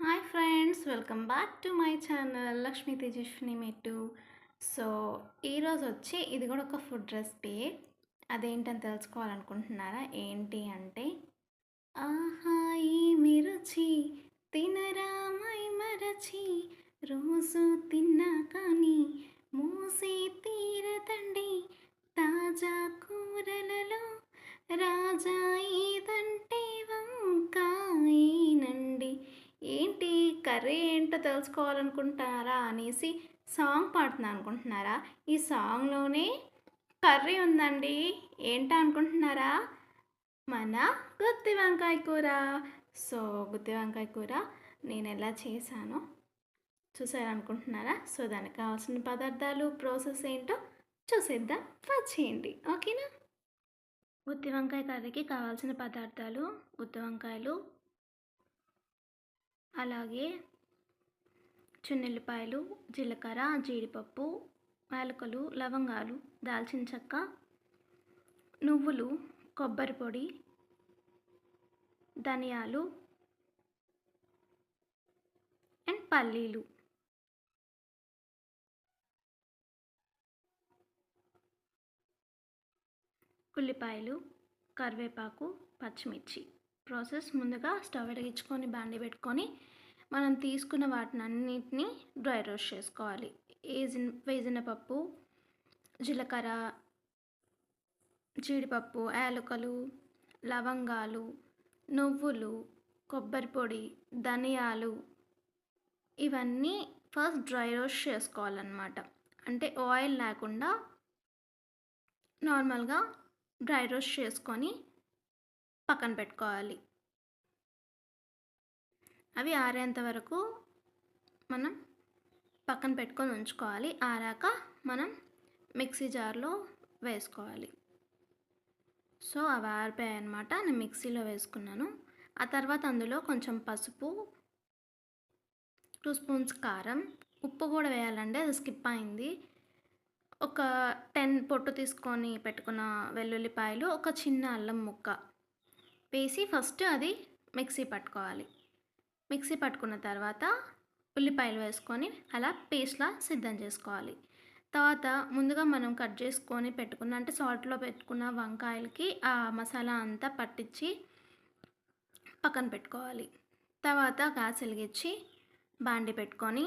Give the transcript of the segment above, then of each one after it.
Hi friends, welcome back to my channel Lakshmi Tejaswini మెట్టు. So ఈరోజు వచ్చి ఇది కూడా ఒక ఫుడ్ రెసిపీ. అదేంటని తెలుసుకోవాలనుకుంటున్నారా? ఏంటి అంటే ఆహా ఈ రుచి తినరా మై మరచి రోజు తిన్నా కానీ మూసి తీరదండి తాజా కూరలలో రాజా ఏదంటే వంకాయేనండి. ఏంటి కర్రీ ఏంటో తెలుసుకోవాలనుకుంటున్నారా అనేసి సాంగ్ పాడుతున్నా అనుకుంటున్నారా? ఈ సాంగ్లోనే కర్రీ ఉందండి. ఏంటా అనుకుంటున్నారా? మన గుత్తి వంకాయ కూర. సో గుత్తి వంకాయ కూర నేను ఎలా చేశానో చూసారనుకుంటున్నారా? సో దానికి కావాల్సిన పదార్థాలు, ప్రాసెస్ ఏంటో చూసేద్దాం. వచ్చేయండి, ఓకేనా? గుత్తి వంకాయ కర్రీకి కావాల్సిన పదార్థాలు: గుత్తి వంకాయలు, అలాగే చున్నుల్లిపాయలు, జీలకర్ర, జీడిపప్పు, యాలకులు, లవంగాలు, దాల్చిన చెక్క, నువ్వులు, కొబ్బరి పొడి, ధనియాలు అండ్ పల్లీలు. ఉల్లిపాయలు, కరివేపాకు, పచ్చిమిర్చి. ప్రాసెస్: ముందుగా స్టవ్ వెలిగించుకొని బాండి పెట్టుకొని మనం తీసుకున్న వాటిని అన్నిటినీ డ్రై రోస్ట్ చేసుకోవాలి. వేసిన పప్పు, జీలకర్ర, జీడిపప్పు, యాలకులు, లవంగాలు, నువ్వులు, కొబ్బరి పొడి, ధనియాలు, ఇవన్నీ ఫస్ట్ డ్రై రోస్ట్ చేసుకోవాలన్నమాట. అంటే ఆయిల్ లేకుండా నార్మల్గా డ్రై రోస్ట్ చేసుకొని పక్కన పెట్టుకోవాలి. అవి ఆరేంత వరకు మనం పక్కన పెట్టుకొని ఉంచుకోవాలి. ఆరాక మనం మిక్సీ జార్లో వేసుకోవాలి. సో అవి ఆరిపోయాయి అన్నమాట. నేను మిక్సీలో వేసుకున్నాను. ఆ తర్వాత అందులో కొంచెం పసుపు, 2 స్పూన్స్ కారం, ఉప్పు కూడా వేయాలండి, అది స్కిప్ అయింది. ఒక 10 పొట్టు తీసుకొని పెట్టుకున్న వెల్లుల్లిపాయలు, ఒక చిన్న అల్లం ముక్క వేసి ఫస్ట్ అది మిక్సీ పట్టుకోవాలి. మిక్సీ పట్టుకున్న తర్వాత ఉల్లిపాయలు వేసుకొని అలా పేస్ట్లా సిద్ధం చేసుకోవాలి. తర్వాత ముందుగా మనం కట్ చేసుకొని పెట్టుకున్న, అంటే సాల్ట్లో పెట్టుకున్న వంకాయలకి ఆ మసాలా అంతా పట్టించి పక్కన పెట్టుకోవాలి. తర్వాత గ్యాస్ వెలిగించి బాండి పెట్టుకొని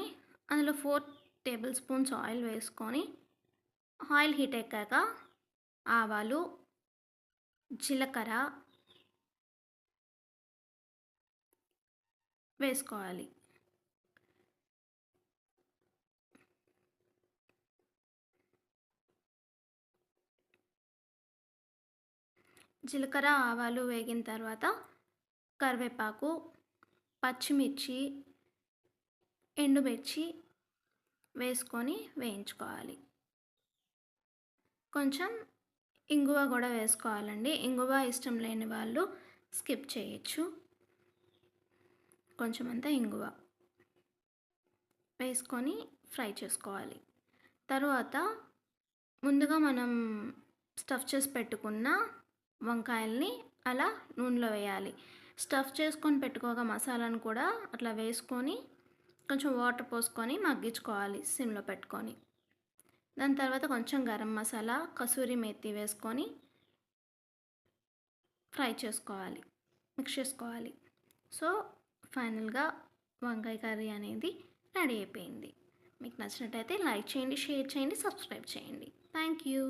అందులో 4 టేబుల్ స్పూన్స్ ఆయిల్ వేసుకొని, ఆయిల్ హీట్ ఎక్కాక ఆవాలు, జీలకర్ర వేసుకోవాలి. జీలకర్ర, ఆవాలు వేగిన తర్వాత కరివేపాకు, పచ్చిమిర్చి, ఎండుమిర్చి వేసుకొని వేయించుకోవాలి. కొంచెం ఇంగువ కూడా వేసుకోవాలండి. ఇంగువ ఇష్టం లేని వాళ్ళు స్కిప్ చేయొచ్చు. కొంచెం అంతా ఇంగువ వేసుకొని ఫ్రై చేసుకోవాలి. తర్వాత ముందుగా మనం స్టఫ్ చేసి పెట్టుకున్న వంకాయల్ని అలా నూనెలో వేయాలి. స్టఫ్ చేసుకొని పెట్టుకోగా మసాలాను కూడా అట్లా వేసుకొని కొంచెం వాటర్ పోసుకొని మగ్గించుకోవాలి సిమ్లో పెట్టుకొని. దాని తర్వాత కొంచెం గరం మసాలా, కసూరి మేతి వేసుకొని ఫ్రై చేసుకోవాలి, మిక్స్ చేసుకోవాలి. సో ఫైనల్గా వంకాయ కర్రీ అనేది రెడీ అయిపోయింది. మీకు నచ్చినట్టయితే లైక్ చేయండి, షేర్ చేయండి, సబ్స్క్రైబ్ చేయండి. Thank you.